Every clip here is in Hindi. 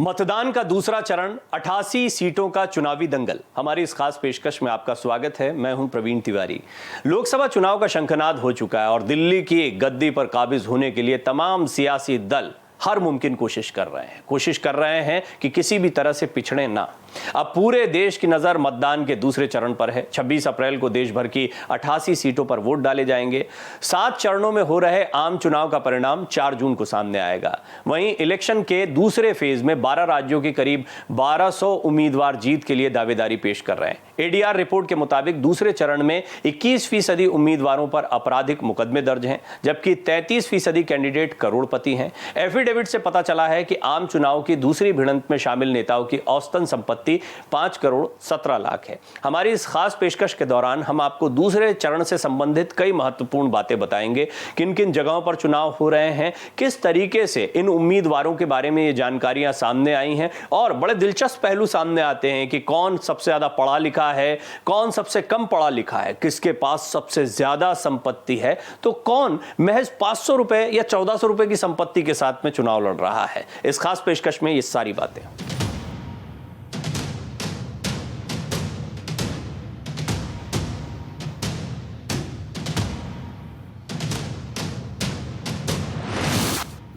मतदान का दूसरा चरण, 88 सीटों का चुनावी दंगल। हमारी इस खास पेशकश में आपका स्वागत है। मैं हूं प्रवीण तिवारी। लोकसभा चुनाव का शंखनाद हो चुका है और दिल्ली की गद्दी पर काबिज होने के लिए तमाम सियासी दल हर मुमकिन कोशिश कर रहे हैं कि किसी भी तरह से पिछड़े ना। अब पूरे देश की नजर मतदान के दूसरे चरण पर है। 26 अप्रैल को देश भर की 88 सीटों पर वोट डाले जाएंगे। 7 चरणों में हो रहे आम चुनाव का परिणाम 4 जून को सामने आएगा। वहीं इलेक्शन के दूसरे फेज में 12 राज्यों के करीब 1200 उम्मीदवार जीत के लिए दावेदारी पेश कर रहे हैं। एडीआर रिपोर्ट के मुताबिक दूसरे चरण में 21% उम्मीदवारों पर आपराधिक मुकदमे दर्ज हैं, जबकि 33% कैंडिडेट करोड़पति हैं। एफिडेविट से पता चला है कि आम चुनाव की दूसरी भिड़ंत में शामिल नेताओं की औसतन संपत्ति 5 करोड़ 17 लाख है। हमारी इस खास पेशकश के दौरान हम आपको दूसरे चरण से संबंधित कई महत्वपूर्ण बातें बताएंगे। किन किन जगहों पर चुनाव हो रहे हैं, किस तरीके से इन उम्मीदवारों के बारे में ये जानकारियां सामने आई हैं और बड़े दिलचस्प पहलू सामने आते हैं कि कौन सबसे ज्यादा पढ़ा लिखा है, कौन सबसे कम पढ़ा लिखा है, किसके पास सबसे ज्यादा संपत्ति है, तो कौन महज 500 रुपए या 1400 रुपए की संपत्ति के साथ में चुनाव लड़ रहा है। इस खास पेशकश में ये सारी बातें।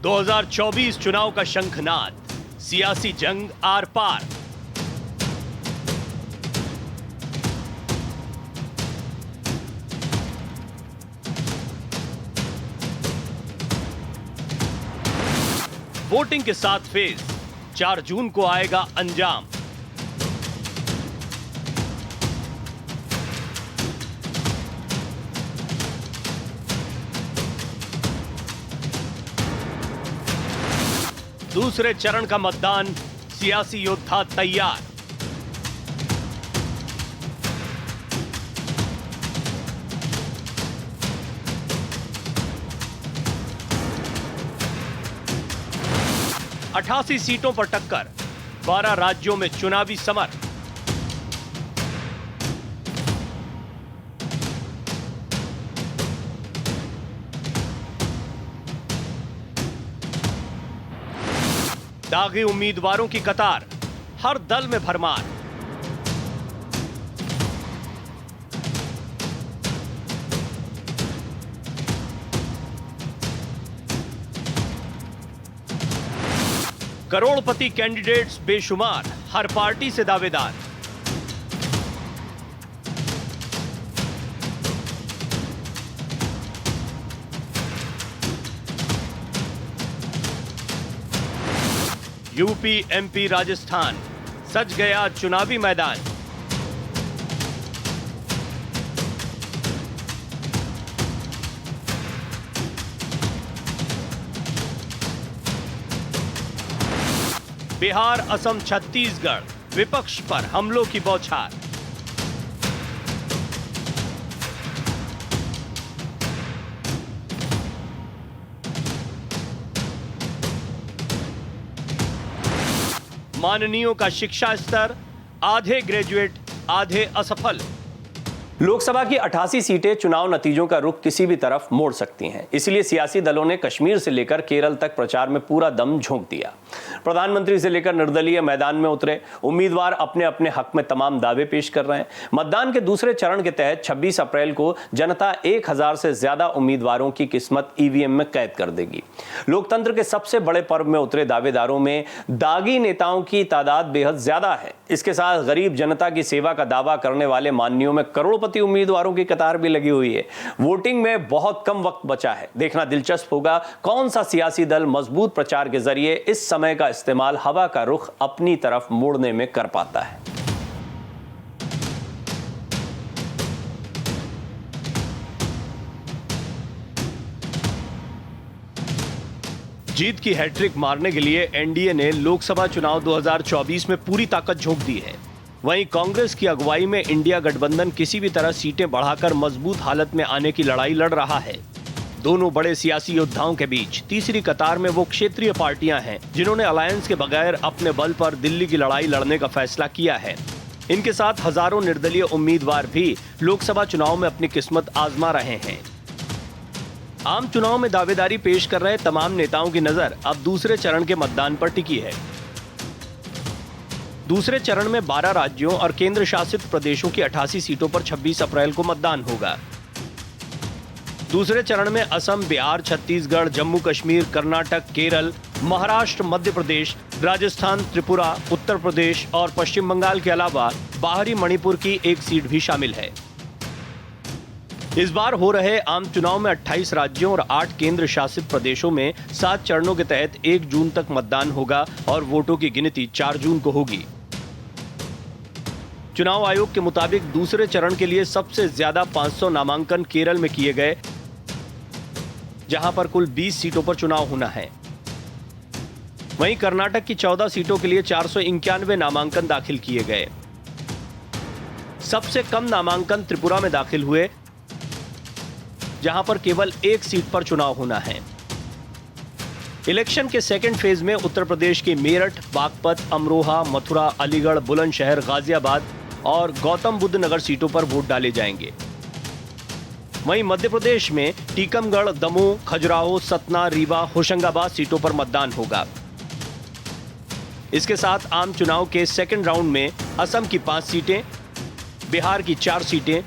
दो 2024 चुनाव का शंखनाद, सियासी जंग आर पार। वोटिंग के साथ फेज, 4 जून को आएगा अंजाम। दूसरे चरण का मतदान, सियासी योद्धा तैयार। अठासी सीटों पर टक्कर, 12 राज्यों में चुनावी समर। दागी उम्मीदवारों की कतार, हर दल में भरमार। करोड़पति कैंडिडेट्स बेशुमार, हर पार्टी से दावेदार। यूपी, एमपी, राजस्थान, सज गया चुनावी मैदान। बिहार, असम, छत्तीसगढ़, विपक्ष पर हमलों की बौछार। माननीयों का शिक्षा स्तर, आधे ग्रेजुएट, आधे असफल। लोकसभा की 88 सीटें चुनाव नतीजों का रुख किसी भी तरफ मोड़ सकती हैं। इसलिए सियासी दलों ने कश्मीर से लेकर केरल तक प्रचार में पूरा दम झोंक दिया। प्रधानमंत्री से लेकर निर्दलीय मैदान में उतरे। उम्मीदवार अपने अपने हक में तमाम दावे पेश कर रहे हैं। मतदान के दूसरे चरण के तहत 26 अप्रैल को जनता 1000 से ज्यादा उम्मीदवारों की किस्मत ईवीएम में कैद कर देगी। लोकतंत्र के सबसे बड़े पर्व में उतरे दावेदारों में दागी नेताओं की तादाद बेहद ज्यादा है। इसके साथ गरीब जनता की सेवा का दावा करने वाले माननीयों में करोड़पति उम्मीदवारों की कतार भी लगी हुई है। वोटिंग में बहुत कम वक्त बचा है। देखना दिलचस्प होगा कौन सा सियासी दल मजबूत प्रचार के जरिए इस समय का इस्तेमाल हवा का रुख अपनी तरफ मोड़ने में कर पाता है। जीत की हैट्रिक मारने के लिए एनडीए ने लोकसभा चुनाव 2024 में पूरी ताकत झोंक दी है। वहीं कांग्रेस की अगुवाई में इंडिया गठबंधन किसी भी तरह सीटें बढ़ाकर मजबूत हालत में आने की लड़ाई लड़ रहा है। दोनों बड़े सियासी योद्धाओं के बीच तीसरी कतार में वो क्षेत्रीय पार्टियां हैं जिन्होंने अलायंस के बगैर अपने बल पर दिल्ली की लड़ाई लड़ने का फैसला किया है। इनके साथ हजारों निर्दलीय उम्मीदवार भी लोकसभा चुनाव में अपनी किस्मत आजमा रहे हैं। आम चुनाव में दावेदारी पेश कर रहे तमाम नेताओं की नजर अब दूसरे चरण के मतदान पर टिकी है। दूसरे चरण में 12 राज्यों और केंद्र शासित प्रदेशों की 88 सीटों पर 26 अप्रैल को मतदान होगा। दूसरे चरण में असम, बिहार, छत्तीसगढ़, जम्मू कश्मीर, कर्नाटक, केरल, महाराष्ट्र, मध्य प्रदेश, राजस्थान, त्रिपुरा, उत्तर प्रदेश और पश्चिम बंगाल के अलावा बाहरी मणिपुर की एक सीट भी शामिल है। इस बार हो रहे आम चुनाव में 28 राज्यों और 8 केंद्र शासित प्रदेशों में 7 चरणों के तहत 1 जून तक मतदान होगा और वोटों की गिनती 4 जून को होगी। चुनाव आयोग के मुताबिक दूसरे चरण के लिए सबसे ज्यादा 500 नामांकन केरल में किए गए, जहां पर कुल 20 सीटों पर चुनाव होना है। वहीं कर्नाटक की 14 सीटों के लिए 491 नामांकन दाखिल किए गए। सबसे कम नामांकन त्रिपुरा में दाखिल हुए, जहां पर केवल 1 सीट पर चुनाव होना है। इलेक्शन के सेकेंड फेज में उत्तर प्रदेश के मेरठ, बागपत, अमरोहा, मथुरा, अलीगढ़, बुलंदशहर, गाजियाबाद और गौतम बुद्ध नगर सीटों पर वोट डाले जाएंगे। वहीं मध्य प्रदेश में टीकमगढ़, दमोह, खजुराहो, सतना, रीवा, होशंगाबाद सीटों पर मतदान होगा। इसके साथ आम चुनाव के सेकेंड राउंड में असम की 5 सीटें, बिहार की 4 सीटें,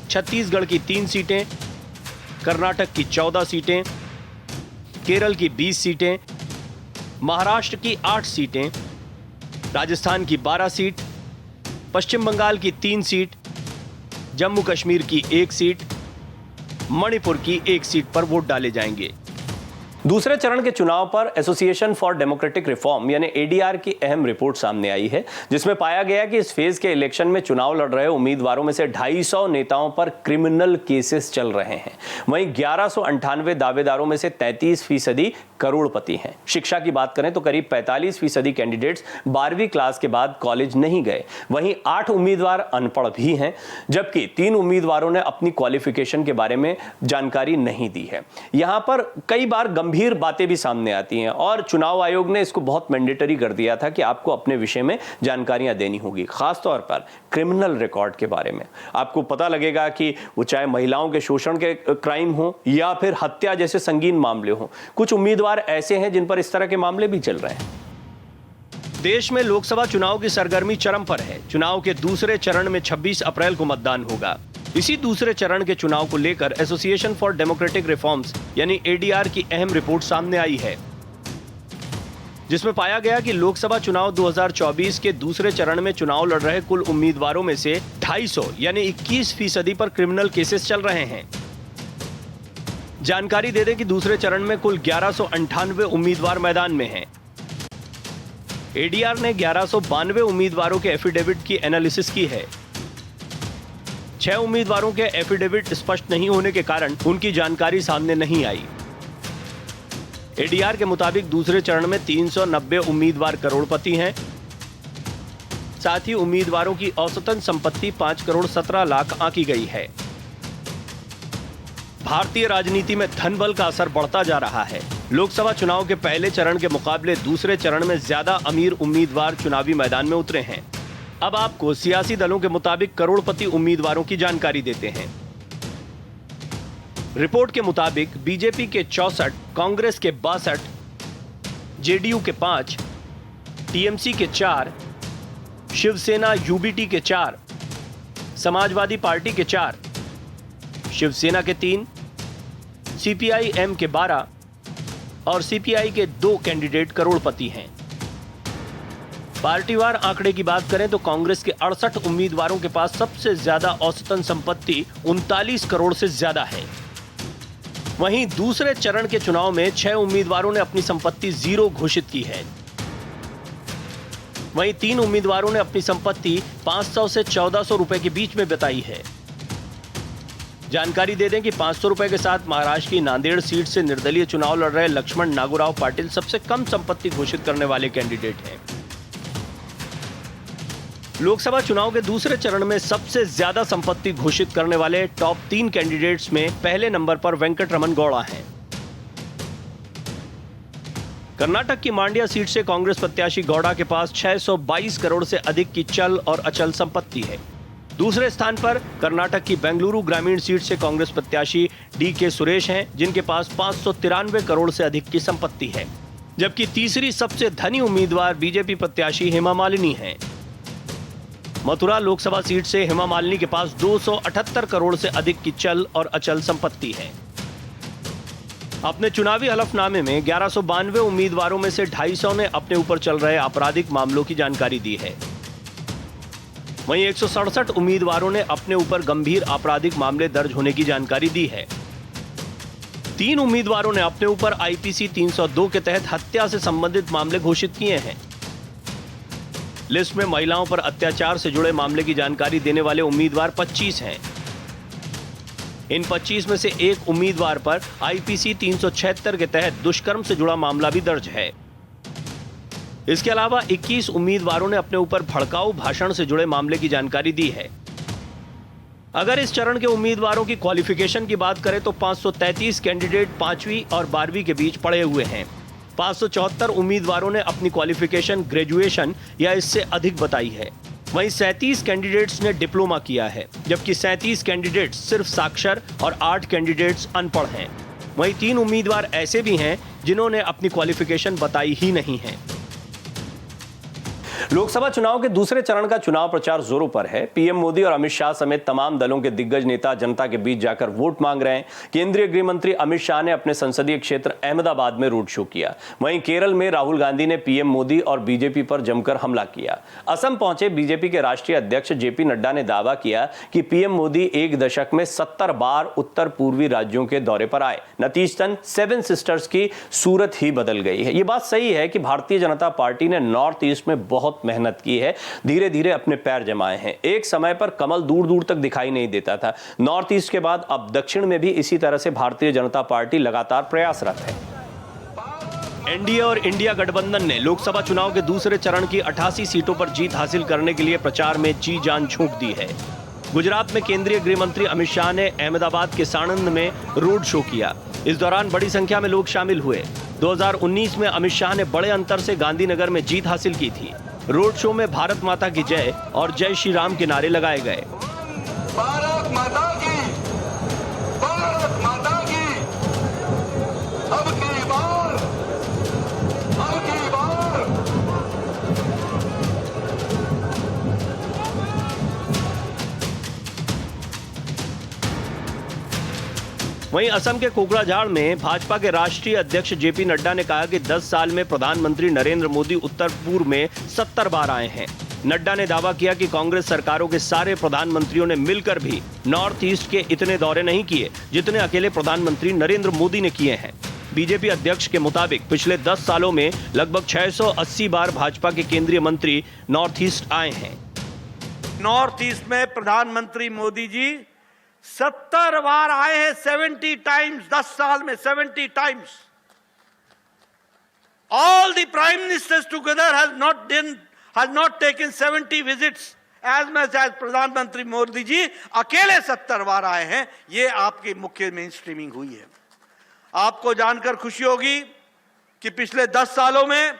छत्तीसगढ़ की 3 सीटें, कर्नाटक की 14 सीटें, केरल की 20 सीटें, महाराष्ट्र की 8 सीटें, राजस्थान की 12 सीट, पश्चिम बंगाल की 3 सीट, जम्मू कश्मीर की 1 सीट, मणिपुर की 1 सीट पर वोट डाले जाएंगे। दूसरे चरण के चुनाव पर एसोसिएशन फॉर डेमोक्रेटिक रिफॉर्म यानी एडीआर की अहम रिपोर्ट सामने आई है, जिसमें पाया गया कि इस फेज के इलेक्शन में चुनाव लड़ रहे उम्मीदवारों में से 250 नेताओं पर क्रिमिनल केसेस चल रहे हैं। वहीं 1198 दावेदारों में से 33% करोड़पति हैं। शिक्षा की बात करें तो करीब 45% कैंडिडेट्स 12वीं क्लास के बाद कॉलेज नहीं गए। वहीं 8 उम्मीदवार अनपढ़ भी हैं, जबकि 3 उम्मीदवारों ने अपनी क्वालिफिकेशन के बारे में जानकारी नहीं दी है। यहां पर कई बार गंभीर बातें भी सामने आती हैं और चुनाव आयोग ने इसको बहुत मैंडेटरी कर दिया था कि आपको अपने विषय में जानकारियां देनी होगी, खासतौर पर क्रिमिनल रिकॉर्ड के बारे में। आपको पता लगेगा कि वो चाहे महिलाओं के शोषण के क्राइम हो या फिर हत्या जैसे संगीन मामले हो। कुछ उम्मीदवार ऐसे हैं जिन पर इस तरह के मामले भी चल रहे हैं। देश में लोकसभा चुनाव की सरगर्मी चरम पर है। चुनाव के दूसरे चरण में 26 अप्रैल को मतदान होगा। इसी दूसरे चरण के चुनाव को लेकर एसोसिएशन फॉर डेमोक्रेटिक रिफॉर्म्स यानी एडीआर की अहम रिपोर्ट सामने आई है, जिसमें पाया गया कि लोकसभा चुनाव 2024 के दूसरे चरण में चुनाव लड़ रहे कुल उम्मीदवारों में से 250 यानी 21% पर क्रिमिनल केसेस चल रहे हैं। जानकारी दे दें कि दूसरे चरण में कुल 1198 उम्मीदवार मैदान में हैं। एडीआर ने 1192 उम्मीदवारों के एफिडेविट की एनालिसिस की है। 6 उम्मीदवारों के एफिडेविट स्पष्ट नहीं होने के कारण उनकी जानकारी सामने नहीं आई। एडीआर के मुताबिक दूसरे चरण में 390 उम्मीदवार करोड़पति हैं। साथ ही उम्मीदवारों की औसतन संपत्ति 5 करोड़ 17 लाख आंकी गई है। भारतीय राजनीति में धन बल का असर बढ़ता जा रहा है। लोकसभा चुनाव के पहले चरण के मुकाबले दूसरे चरण में ज्यादा अमीर उम्मीदवार चुनावी मैदान में उतरे हैं। अब आपको सियासी दलों के मुताबिक करोड़पति उम्मीदवारों की जानकारी देते हैं। रिपोर्ट के मुताबिक बीजेपी के 64, कांग्रेस के 62, जेडीयू के 5, टीएमसी के 4, शिवसेना यूबीटी के 4, समाजवादी पार्टी के 4, शिवसेना के 3, सीपीआई-एम के 12 और सीपीआई के 2 कैंडिडेट करोड़पति हैं। पार्टीवार आंकड़े की बात करें तो कांग्रेस के 68 उम्मीदवारों के पास सबसे ज्यादा औसतन संपत्ति 39 करोड़ से ज्यादा है। वहीं दूसरे चरण के चुनाव में 6 उम्मीदवारों ने अपनी संपत्ति 0 घोषित की है। वहीं 3 उम्मीदवारों ने अपनी संपत्ति 500 से 1400 रुपए के बीच में बताई है। जानकारी दे दें कि 500 रुपए के साथ महाराष्ट्र की नांदेड़ सीट से निर्दलीय चुनाव लड़ रहे लक्ष्मण नागोराव पाटिल सबसे कम संपत्ति घोषित करने वाले कैंडिडेट हैं। लोकसभा चुनाव के दूसरे चरण में सबसे ज्यादा संपत्ति घोषित करने वाले टॉप 3 कैंडिडेट्स में पहले नंबर पर वेंकटरमन गौड़ा हैं। कर्नाटक की मांड्या सीट से कांग्रेस प्रत्याशी गौड़ा के पास 622 करोड़ से अधिक की चल और अचल संपत्ति है। दूसरे स्थान पर कर्नाटक की बेंगलुरु ग्रामीण सीट से कांग्रेस प्रत्याशी डी के सुरेश हैं, जिनके पास 593 करोड़ से अधिक की संपत्ति है। जबकि तीसरी सबसे धनी उम्मीदवार बीजेपी प्रत्याशी हेमा मालिनी हैं। मथुरा लोकसभा सीट से हेमा मालिनी के पास 278 करोड़ से अधिक की चल और अचल संपत्ति है। अपने चुनावी हलफनामे में 1192 उम्मीदवारों में से 250 ने अपने ऊपर चल रहे आपराधिक मामलों की जानकारी दी है। वहीं 167 उम्मीदवारों ने अपने ऊपर गंभीर आपराधिक मामले दर्ज होने की जानकारी दी है। 3 उम्मीदवारों ने अपने ऊपर आईपीसी 302 के तहत हत्या से संबंधित मामले घोषित किए हैं। लिस्ट में महिलाओं पर अत्याचार से जुड़े मामले की जानकारी देने वाले उम्मीदवार 25 हैं। इन 25 में से एक उम्मीदवार पर आईपीसी 376 के तहत दुष्कर्म से जुड़ा मामला भी दर्ज है। इसके अलावा 21 उम्मीदवारों ने अपने ऊपर भड़काऊ भाषण से जुड़े मामले की जानकारी दी है। अगर इस चरण के उम्मीदवारों की क्वालिफिकेशन की बात करें तो 533 कैंडिडेट 5वीं और 12वीं के बीच पढ़े हुए हैं। 574 उम्मीदवारों ने अपनी क्वालिफिकेशन ग्रेजुएशन या इससे अधिक बताई है। वहीं 37 कैंडिडेट्स ने डिप्लोमा किया है, जबकि 37 कैंडिडेट्स सिर्फ साक्षर और 8 कैंडिडेट्स अनपढ़ हैं। वहीं 3 उम्मीदवार ऐसे भी हैं जिन्होंने अपनी क्वालिफिकेशन बताई ही नहीं है। लोकसभा चुनाव के दूसरे चरण का चुनाव प्रचार जोरों पर है। पीएम मोदी और अमित शाह समेत तमाम दलों के दिग्गज नेता जनता के बीच जाकर वोट मांग रहे हैं। केंद्रीय गृह मंत्री अमित शाह ने अपने संसदीय क्षेत्र अहमदाबाद में रोड शो किया। वहीं केरल में राहुल गांधी ने पीएम मोदी और बीजेपी पर जमकर हमला किया। असम पहुंचे बीजेपी के राष्ट्रीय अध्यक्ष जेपी नड्डा ने दावा किया कि पीएम मोदी एक दशक में 70 बार उत्तर पूर्वी राज्यों के दौरे पर आए। नतीजतन 7 सिस्टर्स की सूरत ही बदल गई है। ये बात सही है कि भारतीय जनता पार्टी ने नॉर्थ ईस्ट में बहुत मेहनत की है, धीरे धीरे अपने पैर जमाए हैं। एक समय पर कमल दूर दूर तक दिखाई नहीं देता था। नॉर्थ ईस्ट के बाद अब दक्षिण में भी इसी तरह से भारतीय जनता पार्टी लगातार प्रयासरत है। एनडीए और इंडिया गठबंधन ने लोकसभा चुनाव के दूसरे चरण की 88 सीटों पर जीत हासिल करने के लिए प्रचार में जी जान झोंक दी है। गुजरात में केंद्रीय गृह मंत्री अमित शाह ने अहमदाबाद के साणंद में रोड शो किया। इस दौरान बड़ी संख्या में लोग शामिल हुए। 2019 में अमित शाह ने बड़े अंतर से गांधीनगर में जीत हासिल की थी। रोड शो में भारत माता की जय और जय श्री राम के नारे लगाए गए। भारत माता की, भारत माता की, अब की बार, अब की बार। वहीं असम के कोकराझार में भाजपा के राष्ट्रीय अध्यक्ष जेपी नड्डा ने कहा कि 10 साल में प्रधानमंत्री नरेंद्र मोदी उत्तर पूर्व में 70 बार आए हैं। नड्डा ने दावा किया कि कांग्रेस सरकारों के सारे प्रधानमंत्रियों ने मिलकर भी नॉर्थ ईस्ट के इतने दौरे नहीं किए जितने अकेले प्रधानमंत्री नरेंद्र मोदी ने किए हैं। बीजेपी अध्यक्ष के मुताबिक पिछले 10 सालों में लगभग 680 बार भाजपा के केंद्रीय मंत्री नॉर्थ ईस्ट आए हैं। नॉर्थ ईस्ट में प्रधानमंत्री मोदी जी 70 बार आए हैं। 70 टाइम्स, 10 साल में 70 times. All the prime ministers together has not taken 70 visits as much as प्रधानमंत्री मोदी जी अकेले 70 बार आए हैं। ये आपकी मुख्य मेन स्ट्रीमिंग हुई है। आपको जानकर खुशी होगी कि पिछले 10 सालों में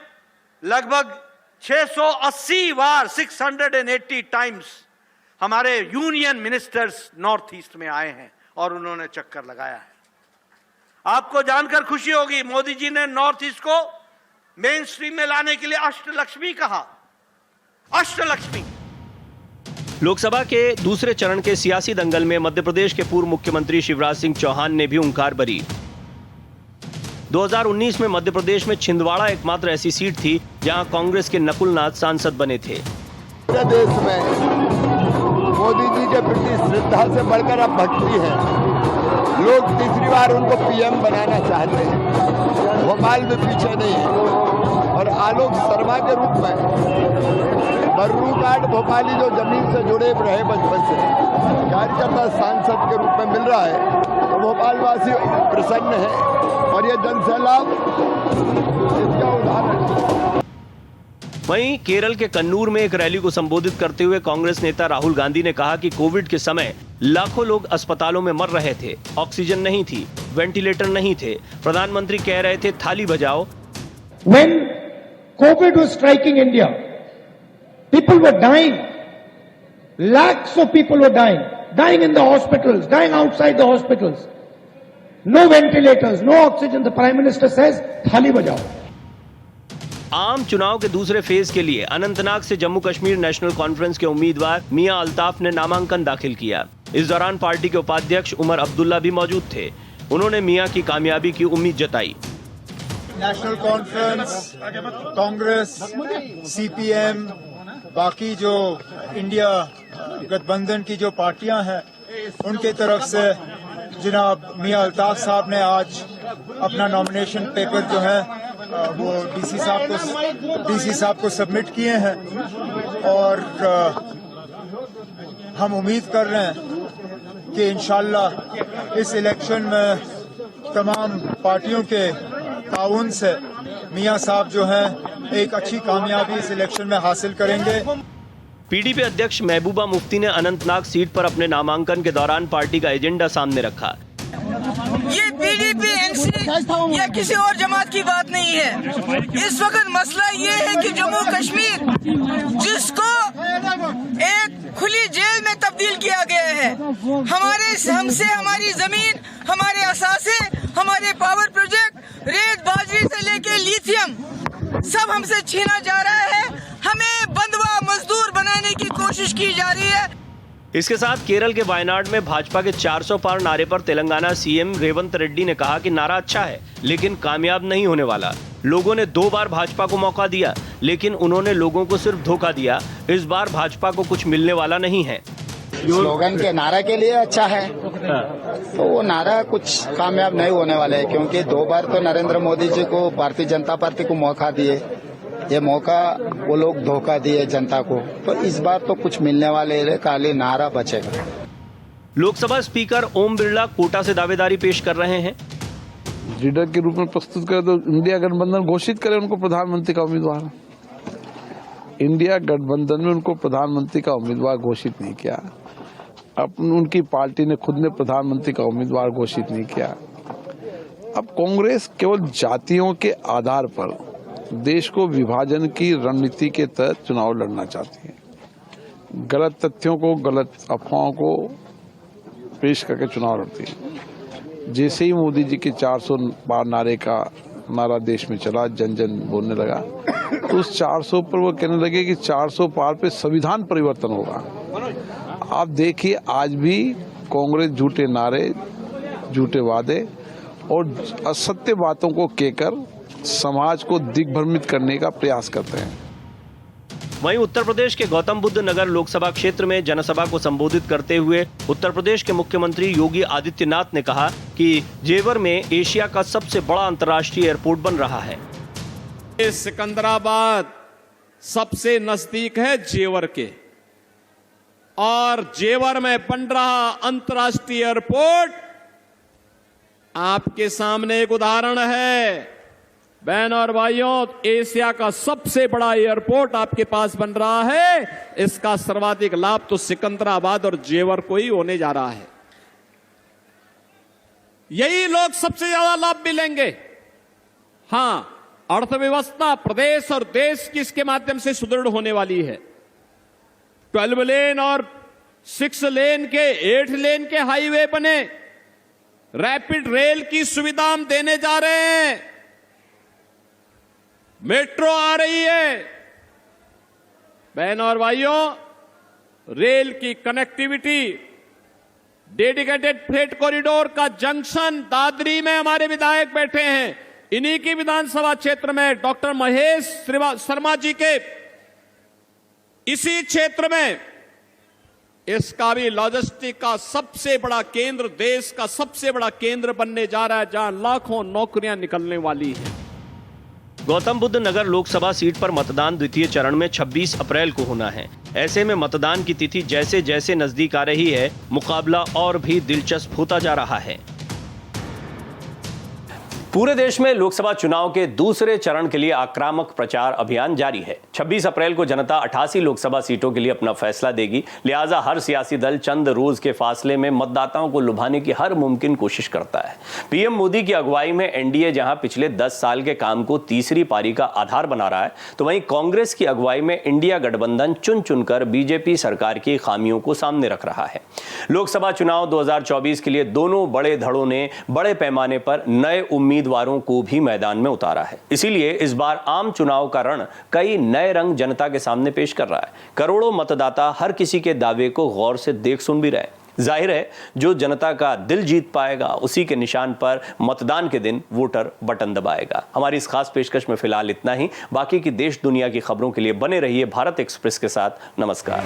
लगभग 680 बार 680 टाइम्स हमारे यूनियन मिनिस्टर्स नॉर्थ ईस्ट में आए हैं और उन्होंने चक्कर लगाया है। आपको जानकर खुशी होगी मोदी जी ने नॉर्थ ईस्ट को मेन स्ट्रीम में लाने के लिए अष्टलक्ष्मी कहा। अष्टलक्ष्मी। लोकसभा के दूसरे चरण के सियासी दंगल में मध्य प्रदेश के पूर्व मुख्यमंत्री शिवराज सिंह चौहान ने भी हुंकार भरी। 2019 में मध्य प्रदेश में छिंदवाड़ा एकमात्र ऐसी सीट थी जहां कांग्रेस के नकुलनाथ सांसद बने थे। देश में मोदी जी के प्रति श्रद्धा से बढ़कर अब भक्ति है। लोग तीसरी बार उनको पीएम बनाना चाहते हैं। भोपाल में पीछे नहीं है। और आलोक शर्मा के रूप में बर्रू घाट भोपाली जो जमीन से जुड़े रहे बचपन से कार्यकर्ता सांसद के रूप में मिल रहा है तो भोपालवासी प्रसन्न है और ये जनसैलाब इसका उदाहरण है। वहीं केरल के कन्नूर में एक रैली को संबोधित करते हुए कांग्रेस नेता राहुल गांधी ने कहा कि कोविड के समय लाखों लोग अस्पतालों में मर रहे थे, ऑक्सीजन नहीं थी, वेंटिलेटर नहीं थे। प्रधानमंत्री कह रहे थे थाली बजाओ। When COVID was striking India, people were dying. Lakhs of people were dying in the hospitals, dying outside the hospitals. No ventilators, no oxygen. The Prime Minister says, "Thali bajao." आम चुनाव के दूसरे फेज के लिए अनंतनाग से जम्मू कश्मीर नेशनल कॉन्फ्रेंस के उम्मीदवार मियां अल्ताफ ने नामांकन दाखिल किया। इस दौरान पार्टी के उपाध्यक्ष उमर अब्दुल्ला भी मौजूद थे। उन्होंने मियां की कामयाबी की उम्मीद जताई। नेशनल कॉन्फ्रेंस, कांग्रेस, सीपीएम, बाकी जो इंडिया गठबंधन की जो पार्टियां हैं, उनके तरफ से जनाब मियां अल्ताफ साहब ने आज अपना नॉमिनेशन पेपर जो है वो डीसी साहब को सबमिट किए हैं और हम उम्मीद कर रहे हैं कि इंशाल्लाह इस इलेक्शन में तमाम पार्टियों के ताउन से मियां साहब जो है एक अच्छी कामयाबी इस इलेक्शन में हासिल करेंगे। पीडीपी अध्यक्ष महबूबा मुफ्ती ने अनंतनाग सीट पर अपने नामांकन के दौरान पार्टी का एजेंडा सामने रखा। ये पीडीपी एनसी या किसी और जमात की बात नहीं है। इस वक्त मसला ये है कि जम्मू कश्मीर जिसको एक खुली जेल में तब्दील किया गया है, हमसे हमारी जमीन, हमारे असासे, हमारे पावर प्रोजेक्ट, रेत बाजरी से लेके लिथियम सब हमसे छीना जा रहा है। हमें बंधुआ मजदूर बनाने की कोशिश की जा रही है। इसके साथ केरल के वायनाड में भाजपा के 400 पार नारे पर तेलंगाना सीएम रेवंत रेड्डी ने कहा कि नारा अच्छा है लेकिन कामयाब नहीं होने वाला। लोगों ने 2 बार भाजपा को मौका दिया लेकिन उन्होंने लोगों को सिर्फ धोखा दिया। इस बार भाजपा को कुछ मिलने वाला नहीं है। स्लोगन के नारा के लिए अच्छा है तो वो नारा कुछ कामयाब नहीं होने वाला है, क्योंकि 2 बार तो नरेंद्र मोदी जी को भारतीय जनता पार्टी को मौका दिए, ये मौका वो लोग धोखा दिए जनता को, तो इस बार तो कुछ मिलने वाले है, खाली नारा बचेगा। लोकसभा स्पीकर ओम बिरला कोटा से दावेदारी पेश कर रहे हैं। लीडर के रूप में प्रस्तुत करे तो इंडिया गठबंधन घोषित करे उनको प्रधानमंत्री का उम्मीदवार। इंडिया गठबंधन में उनको प्रधानमंत्री का उम्मीदवार घोषित नहीं किया। उनकी पार्टी ने खुद ने प्रधानमंत्री का उम्मीदवार घोषित नहीं किया। अब कांग्रेस केवल जातियों के आधार पर देश को विभाजन की रणनीति के तहत चुनाव लड़ना चाहती है। गलत तथ्यों को, गलत अफवाहों को पेश करके चुनाव लड़ती है। जैसे ही मोदी जी के 400 पार नारे का नारा देश में चला, जन जन बोलने लगा, तो उस 400 पर वो कहने लगे कि 400 पार पे संविधान परिवर्तन होगा। आप देखिए आज भी कांग्रेस झूठे नारे, झूठे वादे और असत्य बातों को कहकर समाज को दिग्भ्रमित करने का प्रयास करते हैं। वहीं उत्तर प्रदेश के गौतम बुद्ध नगर लोकसभा क्षेत्र में जनसभा को संबोधित करते हुए उत्तर प्रदेश के मुख्यमंत्री योगी आदित्यनाथ ने कहा कि जेवर में एशिया का सबसे बड़ा अंतर्राष्ट्रीय एयरपोर्ट बन रहा है। सिकंदराबाद सबसे नजदीक है जेवर के, और जेवर में बन रहा अंतर्राष्ट्रीय एयरपोर्ट आपके सामने एक उदाहरण है। बहनों और भाइयों, एशिया का सबसे बड़ा एयरपोर्ट आपके पास बन रहा है। इसका सर्वाधिक लाभ तो सिकंदराबाद और जेवर को ही होने जा रहा है। यही लोग सबसे ज्यादा लाभ मिलेंगे। हां, अर्थव्यवस्था प्रदेश और देश की इसके माध्यम से सुदृढ़ होने वाली है। 12 लेन और 6 लेन के 8 लेन के हाईवे बने, रैपिड रेल की सुविधा हम देने जा रहे हैं, मेट्रो आ रही है। बहनों और भाइयों, रेल की कनेक्टिविटी, डेडिकेटेड फ्रेट कॉरिडोर का जंक्शन दादरी में हमारे विधायक बैठे हैं। इन्हीं की विधानसभा क्षेत्र में डॉक्टर महेश शर्मा जी के इसी क्षेत्र में इसका भी लॉजिस्टिक का सबसे बड़ा केंद्र, देश का सबसे बड़ा केंद्र बनने जा रहा है, जहां लाखों नौकरियां निकलने वाली हैं। गौतम बुद्ध नगर लोकसभा सीट पर मतदान द्वितीय चरण में 26 अप्रैल को होना है। ऐसे में मतदान की तिथि जैसे जैसे नजदीक आ रही है, मुकाबला और भी दिलचस्प होता जा रहा है। पूरे देश में लोकसभा चुनाव के दूसरे चरण के लिए आक्रामक प्रचार अभियान जारी है। 26 अप्रैल को जनता 88 लोकसभा सीटों के लिए अपना फैसला देगी। लिहाजा हर सियासी दल चंद रोज के फासले में मतदाताओं को लुभाने की हर मुमकिन कोशिश करता है। पीएम मोदी की अगुवाई में एनडीए जहां पिछले 10 साल के काम को तीसरी पारी का आधार बना रहा है, तो वहीं कांग्रेस की अगुवाई में इंडिया गठबंधन चुन चुनकर बीजेपी सरकार की खामियों को सामने रख रहा है। लोकसभा चुनाव 2024 के लिए दोनों बड़े धड़ों ने बड़े पैमाने पर नए उम्मीदवार उम्मीदवारों को भी मैदान में उतारा है। इसीलिए इस बार आम चुनाव का रण कई नए रंग जनता के सामने पेश कर रहा है। करोड़ों मतदाता हर किसी के दावे को गौर से देख सुन भी रहे। जाहिर है जो जनता का दिल जीत पाएगा उसी के निशान पर मतदान के दिन वोटर बटन दबाएगा। हमारी इस खास पेशकश में फिलहाल इतना ही। बाकी की देश दुनिया की खबरों के लिए बने रहिए भारत एक्सप्रेस के साथ। नमस्कार।